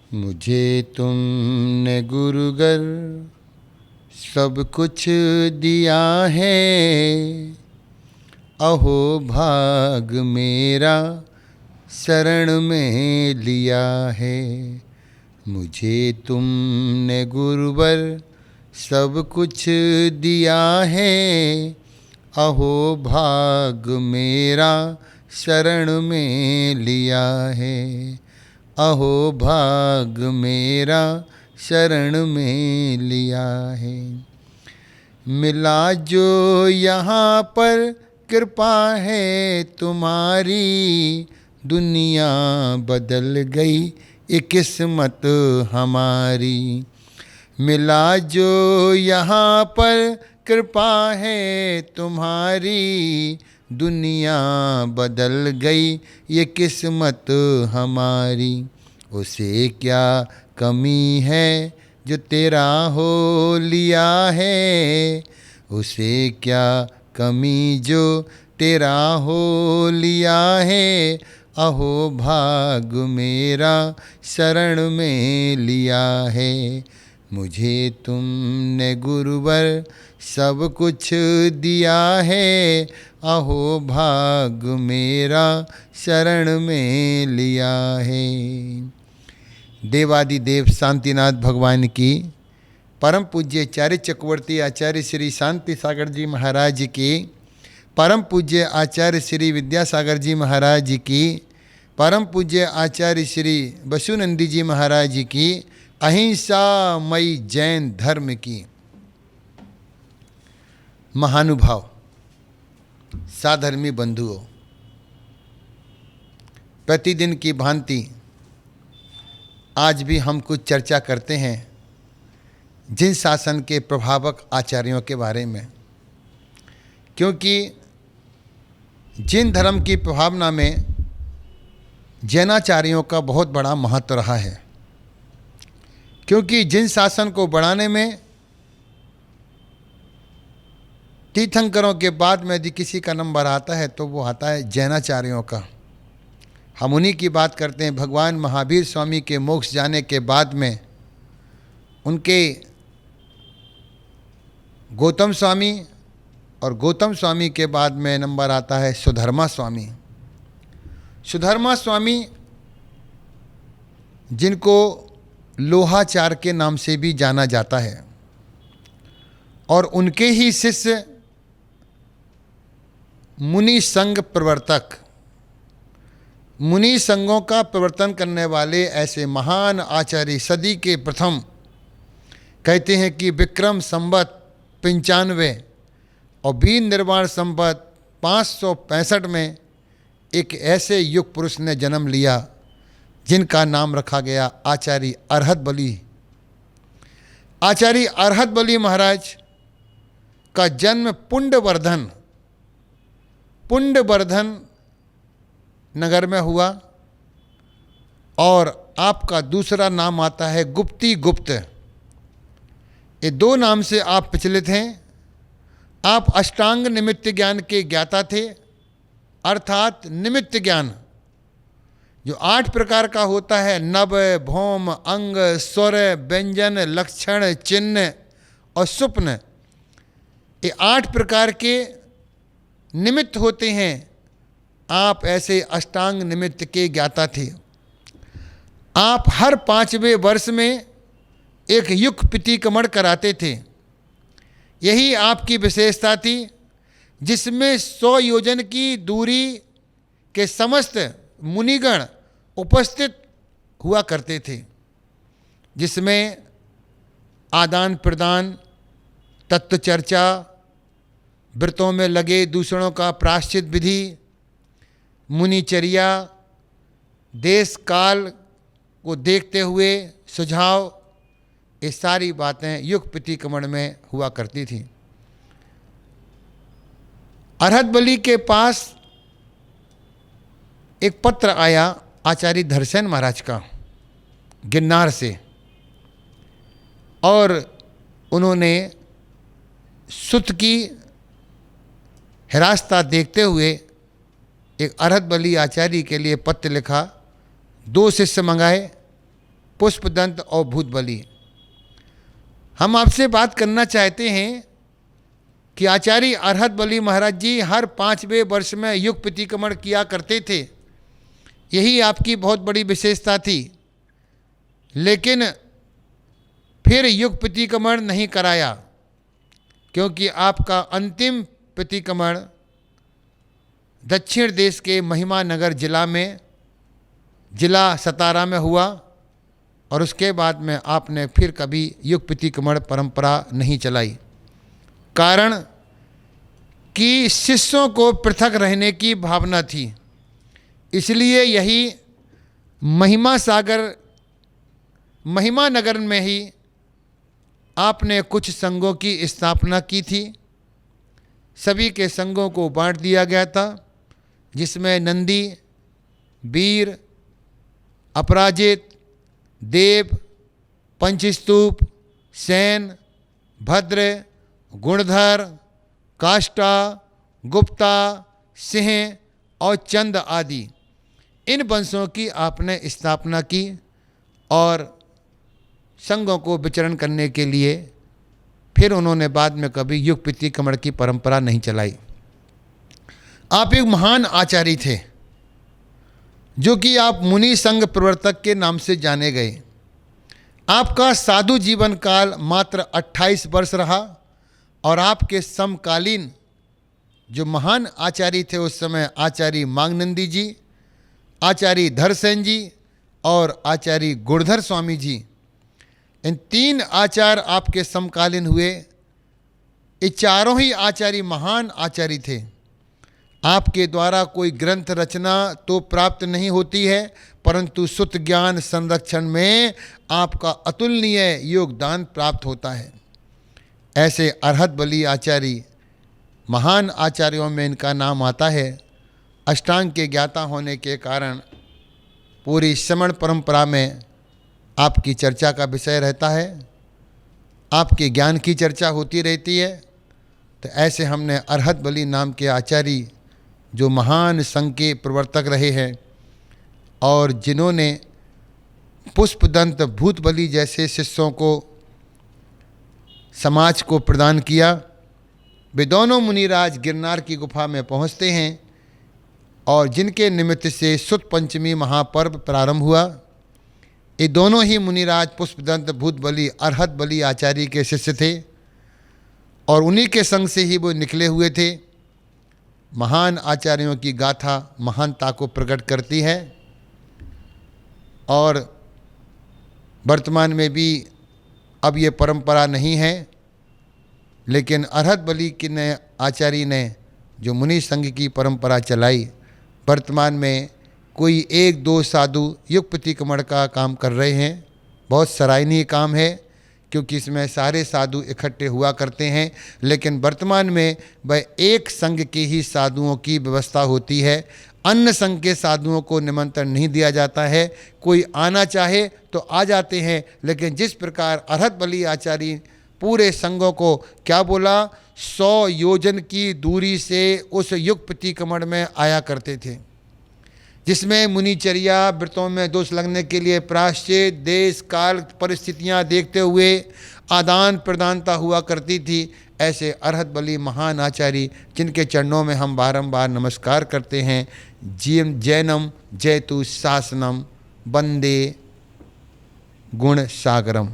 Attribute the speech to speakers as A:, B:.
A: मुझे तुमने गुरुगर सब कुछ दिया है, अहो भाग मेरा शरण में लिया है। मुझे तुमने गुरुवर सब कुछ दिया है, अहो भाग मेरा शरण में लिया है। अहो भाग मेरा शरण में लिया है। मिला जो यहाँ पर कृपा है तुम्हारी, दुनिया बदल गई ये किस्मत हमारी। मिला जो यहाँ पर कृपा है तुम्हारी, दुनिया बदल गई ये किस्मत हमारी। उसे क्या कमी है जो तेरा हो लिया है, उसे क्या कमी जो तेरा हो लिया है। अहो भाग मेरा शरण में लिया है। मुझे तुमने गुरुवर सब कुछ दिया है, अहो भाग मेरा शरण में लिया है। देवादिदेव शांतिनाथ भगवान की परम पूज्य आचार्य चक्रवर्ती आचार्य श्री शांति सागर जी महाराज की, परम पूज्य आचार्य श्री विद्यासागर जी महाराज की, परम पूज्य आचार्य श्री बसुनंदी जी महाराज की अहिंसामयी जैन धर्म की। महानुभाव साधर्मी बंधुओं, प्रतिदिन की भांति आज भी हम कुछ चर्चा करते हैं जिन शासन के प्रभावक आचार्यों के बारे में, क्योंकि जिन धर्म की प्रभावना में जैनाचार्यों का बहुत बड़ा महत्व रहा है। क्योंकि जिन शासन को बढ़ाने में तीर्थंकरों के बाद में यदि किसी का नंबर आता है तो वो आता है जैनाचार्यों का। हम उन्हीं की बात करते हैं। भगवान महावीर स्वामी के मोक्ष जाने के बाद में उनके गौतम स्वामी, और गौतम स्वामी के बाद में नंबर आता है सुधर्मा स्वामी। सुधर्मा स्वामी जिनको लोहाचार के नाम से भी जाना जाता है, और उनके ही शिष्य मुनि संघ प्रवर्तक, मुनि संघों का प्रवर्तन करने वाले ऐसे महान आचार्य सदी के प्रथम, कहते हैं कि विक्रम संवत 95 और बीन निर्वाण संवत 565 में एक ऐसे युग पुरुष ने जन्म लिया जिनका नाम रखा गया आचार्य अरहत बली। आचार्य अरहत बली महाराज का जन्म पुंडवर्धन नगर में हुआ, और आपका दूसरा नाम आता है गुप्ती गुप्त। ये दो नाम से आप प्रचलित हैं। आप अष्टांग निमित्त ज्ञान के ज्ञाता थे, अर्थात निमित्त ज्ञान जो 8 प्रकार का होता है, नव, भौम, अंग, स्वर, व्यंजन, लक्षण, चिन्ह और स्वप्न, ये 8 प्रकार के निमित्त होते हैं। आप ऐसे अष्टांग निमित्त के ज्ञाता थे। आप हर 5वें वर्ष में एक युग प्रतिक्रमण कराते थे। यही आपकी विशेषता थी, जिसमें 100 योजन की दूरी के समस्त मुनिगण उपस्थित हुआ करते थे, जिसमें आदान प्रदान, तत्व चर्चा, व्रतों में लगे दूसरों का प्रायश्चित विधि, मुनिचर्या, देश काल को देखते हुए सुझाव, ये सारी बातें युग प्रतिक्रमण में हुआ करती थी। अरहत बली के पास एक पत्र आया आचार्य धरसेन महाराज का गिरनार से, और उन्होंने सुत की हिरासता देखते हुए एक अरहत बली आचार्य के लिए पत्र लिखा। 2 शिष्य मंगाए, पुष्पदंत और भूतबली। हम आपसे बात करना चाहते हैं कि आचार्य अरहत बली महाराज जी हर 5वें वर्ष में युग प्रतिक्रमण किया करते थे। यही आपकी बहुत बड़ी विशेषता थी। लेकिन फिर युग प्रतिक्रमण नहीं कराया, क्योंकि आपका अंतिम प्रतिक्रमण दक्षिण देश के महिमा नगर जिला में, जिला सतारा में हुआ, और उसके बाद में आपने फिर कभी युग प्रतिक्रमण परंपरा नहीं चलाई। कारण कि शिष्यों को पृथक रहने की भावना थी। इसलिए यही महिमा नगर में ही आपने कुछ संघों की स्थापना की थी। सभी के संघों को बांट दिया गया था, जिसमें नंदी, वीर, अपराजित, देव, पंचस्तूप, सेन, भद्र, गुणधर, काष्टा, गुप्ता, सिंह और चंद आदि इन वंशों की आपने स्थापना की और संघों को विचरण करने के लिए फिर उन्होंने बाद में कभी युग प्रतिक्रमण की परंपरा नहीं चलाई। आप एक महान आचार्य थे, जो कि आप मुनि संघ प्रवर्तक के नाम से जाने गए। आपका साधु जीवन काल मात्र 28 वर्ष रहा और आपके समकालीन जो महान आचार्य थे उस समय आचार्य मांगनंदी जी, आचार्य धरसेन जी और आचार्य गुणधर स्वामी जी, इन 3 आचार्य आपके समकालीन हुए। ये चारों ही आचार्य महान आचार्य थे। आपके द्वारा कोई ग्रंथ रचना तो प्राप्त नहीं होती है, परंतु सुत ज्ञान संरक्षण में आपका अतुलनीय योगदान प्राप्त होता है। ऐसे अरहत बली आचार्य महान आचार्यों में इनका नाम आता है। अष्टांग के ज्ञाता होने के कारण पूरी श्रमण परंपरा में आपकी चर्चा का विषय रहता है, आपके ज्ञान की चर्चा होती रहती है। तो ऐसे हमने अरहत बली नाम के आचार्य जो महान संघ के प्रवर्तक रहे हैं और जिन्होंने पुष्पदंत भूतबली जैसे शिष्यों को समाज को प्रदान किया, वे दोनों मुनिराज गिरनार की गुफा में पहुंचते हैं और जिनके निमित्त से सुत पंचमी महापर्व प्रारंभ हुआ। ये दोनों ही मुनिराज पुष्पदंत भूतबली अरहत बली आचार्य के शिष्य थे और उन्हीं के संग से ही वो निकले हुए थे। महान आचार्यों की गाथा महानता को प्रकट करती है और वर्तमान में भी अब ये परंपरा नहीं है, लेकिन अरहत बली के आचार्य ने जो मुनि संघ की परंपरा चलाई, वर्तमान में कोई 1-2 साधु युग प्रतिक्रमण का काम कर रहे हैं। बहुत सराहनीय काम है, क्योंकि इसमें सारे साधु इकट्ठे हुआ करते हैं। लेकिन वर्तमान में वह एक संघ के ही साधुओं की व्यवस्था होती है, अन्य संघ के साधुओं को निमंत्रण नहीं दिया जाता है। कोई आना चाहे तो आ जाते हैं, लेकिन जिस प्रकार अरहत बली आचार्य पूरे संघों को क्या बोला, 100 योजन की दूरी से उस युग प्रतिक्रमण में आया करते थे, जिसमें मुनिचर्या व्रतों में दोष लगने के लिए प्रायश्चित, देश काल परिस्थितियां देखते हुए आदान प्रदानता हुआ करती थी। ऐसे अरहत बली महान आचार्य जिनके चरणों में हम बारंबार नमस्कार करते हैं। जैनम जयतु शासनम वंदे गुण सागरम।